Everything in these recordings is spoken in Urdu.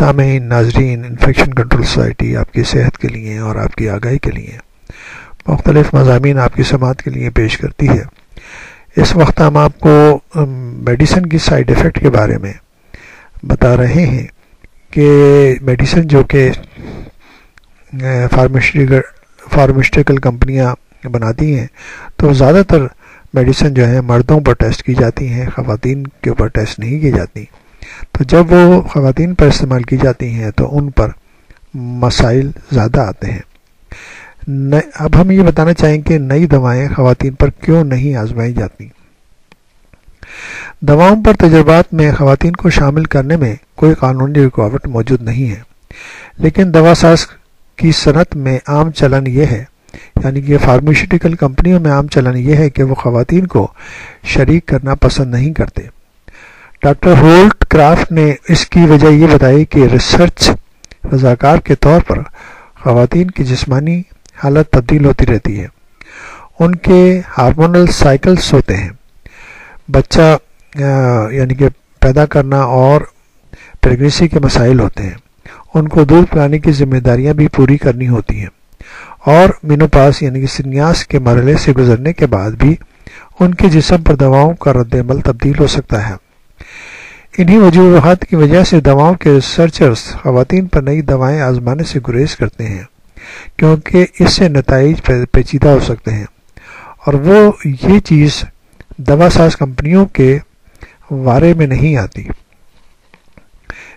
سامعین، ناظرین، انفیکشن کنٹرول سوسائٹی آپ کی صحت کے لیے اور آپ کی آگاہی کے لیے مختلف مضامین آپ کی سماعت کے لیے پیش کرتی ہے۔ اس وقت ہم آپ کو میڈیسن کی سائیڈ ایفیکٹ کے بارے میں بتا رہے ہیں کہ میڈیسن جو کہ فارماسیوٹیکل کمپنیاں بناتی ہیں تو زیادہ تر میڈیسن جو ہے مردوں پر ٹیسٹ کی جاتی ہیں، خواتین کے اوپر ٹیسٹ نہیں کی جاتی۔ تو جب وہ خواتین پر استعمال کی جاتی ہیں تو ان پر مسائل زیادہ آتے ہیں۔ اب ہم یہ بتانا چاہیں کہ نئی دوائیں خواتین پر کیوں نہیں آزمائی جاتی۔ دواؤں پر تجربات میں خواتین کو شامل کرنے میں کوئی قانونی رکاوٹ موجود نہیں ہے، لیکن دوا ساز کی صنعت میں عام چلن یہ ہے، یعنی کہ فارماسیوٹیکل کمپنیوں میں عام چلن یہ ہے کہ وہ خواتین کو شریک کرنا پسند نہیں کرتے۔ ڈاکٹر ہولٹ کرافٹ نے اس کی وجہ یہ بتائی کہ ریسرچ رضاکار کے طور پر خواتین کی جسمانی حالت تبدیل ہوتی رہتی ہے، ان کے ہارمونل سائیکلز ہوتے ہیں، بچہ یعنی کہ پیدا کرنا اور پریگنیسی کے مسائل ہوتے ہیں، ان کو دودھ پلانے کی ذمہ داریاں بھی پوری کرنی ہوتی ہیں، اور مینوپاز یعنی کہ سنیاس کے مرحلے سے گزرنے کے بعد بھی ان کے جسم پر دواؤں کا رد عمل تبدیل ہو سکتا ہے۔ انہی وجوہات کی وجہ سے دواؤں کے ریسرچرز خواتین پر نئی دوائیں آزمانے سے گریز کرتے ہیں، کیونکہ اس سے نتائج پیچیدہ ہو سکتے ہیں، اور وہ یہ چیز دوا ساز کمپنیوں کے وارے میں نہیں آتی،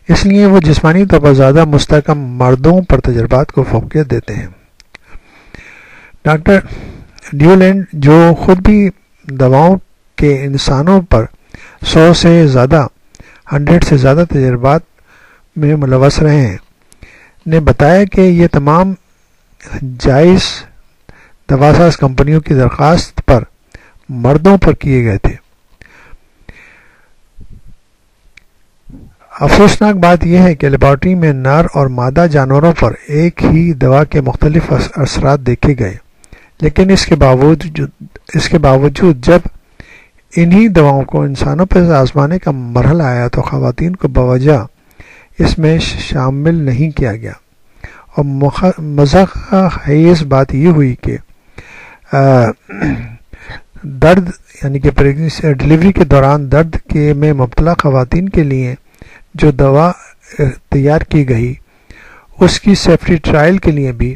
اس لیے وہ جسمانی طور پر زیادہ مستحکم مردوں پر تجربات کو فوقیت دیتے ہیں۔ ڈاکٹر ڈیولینڈ، جو خود بھی دواؤں کے انسانوں پر 100 سے زیادہ تجربات میں ملوث رہے ہیں، نے بتایا کہ یہ تمام جائز دواساز کمپنیوں کی درخواست پر مردوں پر کیے گئے تھے۔ افسوسناک بات یہ ہے کہ لیبارٹری میں نر اور مادہ جانوروں پر ایک ہی دوا کے مختلف اثرات دیکھے گئے، لیکن اس کے باوجود جب انہی دواؤں کو انسانوں پر آزمانے کا مرحلہ آیا تو خواتین کو بوجہ اس میں شامل نہیں کیا گیا، اور مضحکہ خیز بات یہ ہوئی کہ درد یعنی کہ ڈلیوری کے دوران درد میں مبتلا خواتین کے لیے جو دوا تیار کی گئی اس کی سیفٹی ٹرائل کے لیے بھی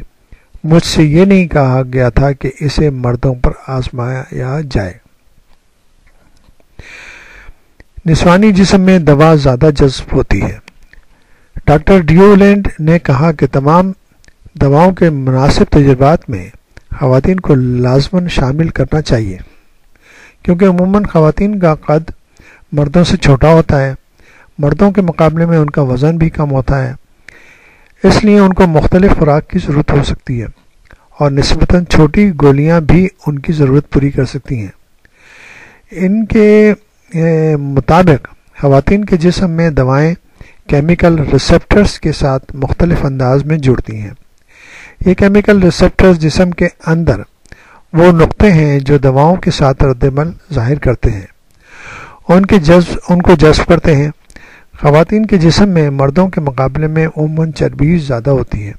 مجھ سے یہ نہیں کہا گیا تھا کہ اسے مردوں پر آزمایا جائے۔ نسوانی جسم میں دوا زیادہ جذب ہوتی ہے۔ ڈاکٹر ڈیولینڈ نے کہا کہ تمام دواؤں کے مناسب تجربات میں خواتین کو لازماً شامل کرنا چاہیے، کیونکہ عموماً خواتین کا قد مردوں سے چھوٹا ہوتا ہے، مردوں کے مقابلے میں ان کا وزن بھی کم ہوتا ہے، اس لیے ان کو مختلف خوراک کی ضرورت ہو سکتی ہے، اور نسبتاً چھوٹی گولیاں بھی ان کی ضرورت پوری کر سکتی ہیں۔ ان کے مطابق خواتین کے جسم میں دوائیں کیمیکل ریسپٹرز کے ساتھ مختلف انداز میں جڑتی ہیں۔ یہ کیمیکل ریسپٹرز جسم کے اندر وہ نقطے ہیں جو دواؤں کے ساتھ رد عمل ظاہر کرتے ہیں، ان کو جذب کرتے ہیں۔ خواتین کے جسم میں مردوں کے مقابلے میں عموماً چربی زیادہ ہوتی ہے،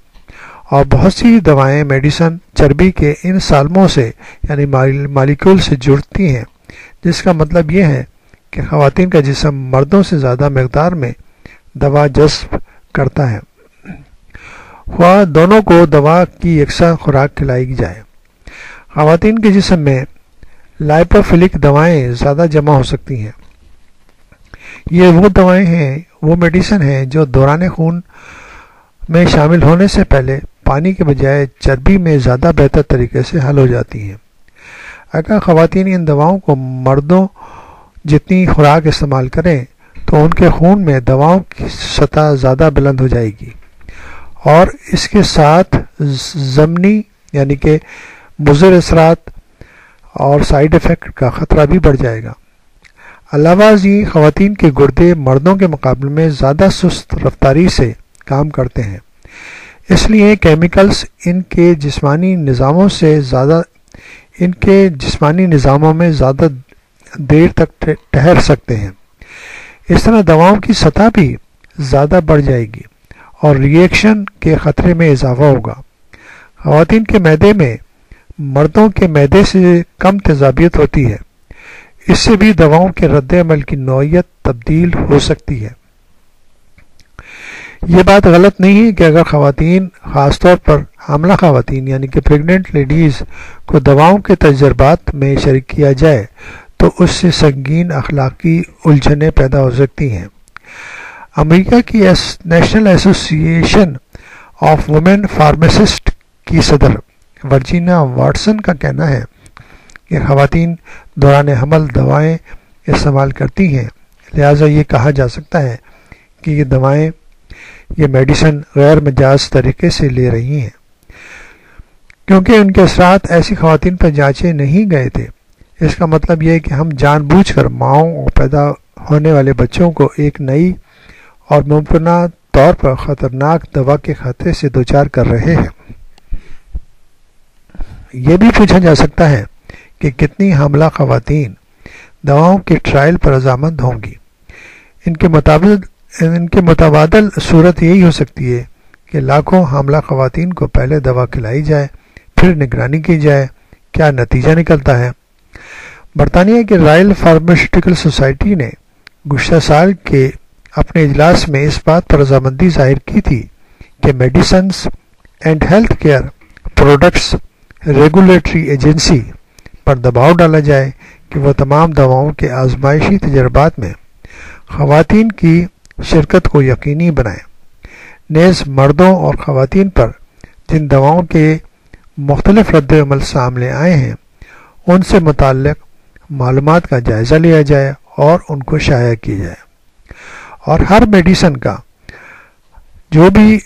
اور بہت سی دوائیں میڈیسن چربی کے ان سالموں سے یعنی مالیکول سے جڑتی ہیں، جس کا مطلب یہ ہے کہ خواتین کا جسم مردوں سے زیادہ مقدار میں دوا جذب کرتا ہے، خواہ دونوں کو دوا کی یکساں خوراک کھلائی جائے۔ خواتین کے جسم میں لائپوفیلک دوائیں زیادہ جمع ہو سکتی ہیں۔ یہ وہ دوائیں ہیں، وہ میڈیسن ہیں جو دوران خون میں شامل ہونے سے پہلے پانی کے بجائے چربی میں زیادہ بہتر طریقے سے حل ہو جاتی ہیں۔ اگر خواتین ان دواؤں کو مردوں جتنی خوراک استعمال کریں تو ان کے خون میں دواؤں کی سطح زیادہ بلند ہو جائے گی، اور اس کے ساتھ ضمنی یعنی کہ مضر اثرات اور سائیڈ ایفیکٹ کا خطرہ بھی بڑھ جائے گا۔ علاوہ ازیں خواتین کے گردے مردوں کے مقابلے میں زیادہ سست رفتاری سے کام کرتے ہیں، اس لیے کیمیکلز ان کے جسمانی نظاموں میں زیادہ دیر تک ٹھہر سکتے ہیں۔ اس طرح دواؤں کی سطح بھی زیادہ بڑھ جائے گی، اور ریئیکشن کے خطرے میں اضافہ ہوگا۔ خواتین کے معدے میں مردوں کے معدے سے کم تیزابیت ہوتی ہے، اس سے بھی دواؤں کے رد عمل کی نوعیت تبدیل ہو سکتی ہے۔ یہ بات غلط نہیں ہے کہ اگر خواتین، خاص طور پر حاملہ خواتین یعنی کہ پریگننٹ لیڈیز کو دواؤں کے تجربات میں شریک کیا جائے تو اس سے سنگین اخلاقی الجھنیں پیدا ہو سکتی ہیں۔ امریکہ کی نیشنل ایسوسی ایشن آف وومن فارماسسٹ کی صدر ورجینا واٹسن کا کہنا ہے کہ خواتین دوران حمل دوائیں استعمال کرتی ہیں، لہٰذا یہ کہا جا سکتا ہے کہ یہ میڈیسن غیر مجاز طریقے سے لے رہی ہیں، کیونکہ ان کے اثرات ایسی خواتین پر جانچے نہیں گئے تھے۔ اس کا مطلب یہ ہے کہ ہم جان بوجھ کر ماؤں اور پیدا ہونے والے بچوں کو ایک نئی اور ممکنہ طور پر خطرناک دوا کے خطرے سے دوچار کر رہے ہیں۔ یہ بھی پوچھا جا سکتا ہے کہ کتنی حاملہ خواتین دواؤں کے ٹرائل پر رضامند ہوں گی۔ ان کے متبادل صورت یہی ہو سکتی ہے کہ لاکھوں حاملہ خواتین کو پہلے دوا کھلائی جائے، پھر نگرانی کی جائے۔ کیا نتیجہ نکلتا ہے؟ برطانیہ کی رائل فارماسیوٹیکل سوسائٹی نے گزشتہ سال کے اپنے اجلاس میں اس بات پر رضامندی ظاہر کی تھی کہ medicines and health care products regulatory agency پر دباؤ ڈالا جائے کہ وہ تمام دواؤں کے آزمائشی تجربات میں خواتین کی شرکت کو یقینی بنائیں۔ نیز مردوں اور خواتین پر جن دواؤں کے مختلف رد عمل سامنے آئے ہیں ان سے متعلق معلومات کا جائزہ لیا جائے اور ان کو شائع کیا جائے، اور ہر میڈیسن کا جو بھی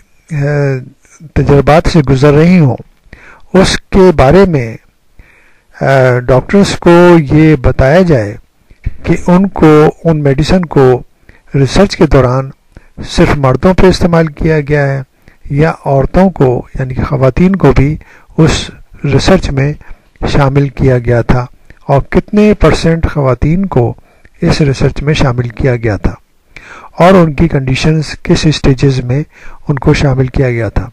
تجربات سے گزر رہی ہوں اس کے بارے میں ڈاکٹرز کو یہ بتایا جائے کہ ان میڈیسن کو ریسرچ کے دوران صرف مردوں پہ استعمال کیا گیا ہے یا عورتوں کو یعنی کہ خواتین کو بھی اس ریسرچ میں شامل کیا گیا تھا، اور کتنے % خواتین کو اس ریسرچ میں شامل کیا گیا تھا، اور ان کی کنڈیشنز کس اسٹیجز میں ان کو شامل کیا گیا تھا،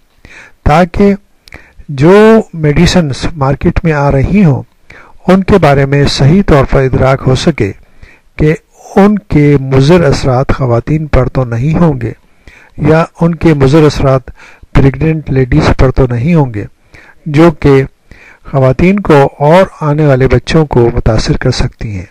تاکہ جو میڈیسنز مارکیٹ میں آ رہی ہوں ان کے بارے میں صحیح طور پر ادراک ہو سکے کہ ان کے مضر اثرات خواتین پر تو نہیں ہوں گے، یا ان کے مضر اثرات پریگننٹ لیڈیز پر تو نہیں ہوں گے، جو کہ خواتین کو اور آنے والے بچوں کو متاثر کر سکتی ہیں۔